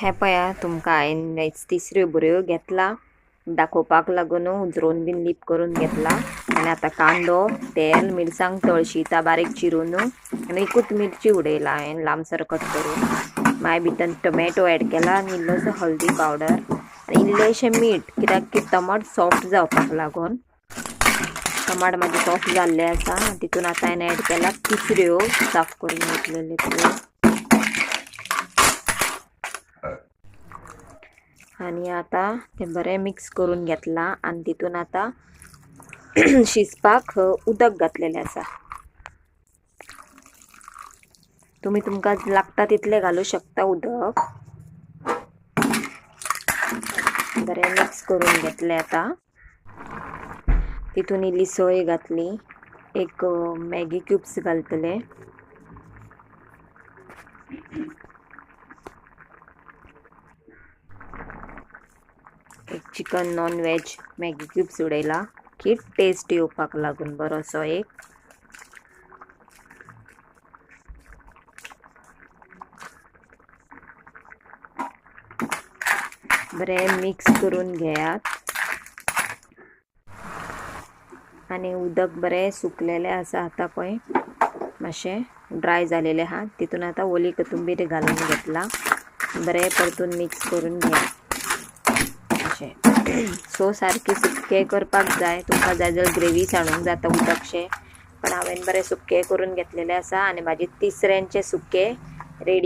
हे पया तुमकां हांवें तिसऱ्यो बऱ्यो घेतला दाखोवपाक लागून उजरोवन बीन लीप करून घेतला आनी आतां कांदो तेल मिरसांग तळशीता बारीक चिरून आनी एकूच मिरची उडयला हांवें लांबसर कट करून मागीर भितर टोमॅटो ऍड केला आनी इल्लोसो हळदी पावडर आनी इल्लेशें मीठ कित्याक की टमाट सॉफ्ट जावपाक लागून टमाट म्हाजे सॉफ्ट जाल्ले आसा तितून आतां हांवें ऍड केला तिसऱ्यो साफ करून घेतलेल्यो आनी आतां तें बरें मिक्स करून घेतला आनी तितून आतां शिजपाक उदक घातलेलें आसा तुमी तुमकां लागता तितलें घालूं शकता उदक बरें मिक्स करून घेतलें आतां तितून इल्ली सोय घातली एक मॅगी क्यूब्स घालतले एक chicken non veg Maggi cubes उडयला की टेस्ट येवपाक लागून बरोसो एक बरें मिक्स करून घेयात आनी उदक बरें सुकलेलें आसा आतां पळय मातशें ड्राय जालेलें आहा तितून आतां ओली कोथंबीर घालून घेतला बरें परतून मिक्स करून घेया अशें सो सारकें सुकें करपाक जाय तुमकां जाय जाल्यार ग्रेवी सांडूंक जाता उदकशें पण हांवें बरें सुकें करून घेतलेलें आसा आनी म्हाजें तिसऱ्यांचें सुकें रेडी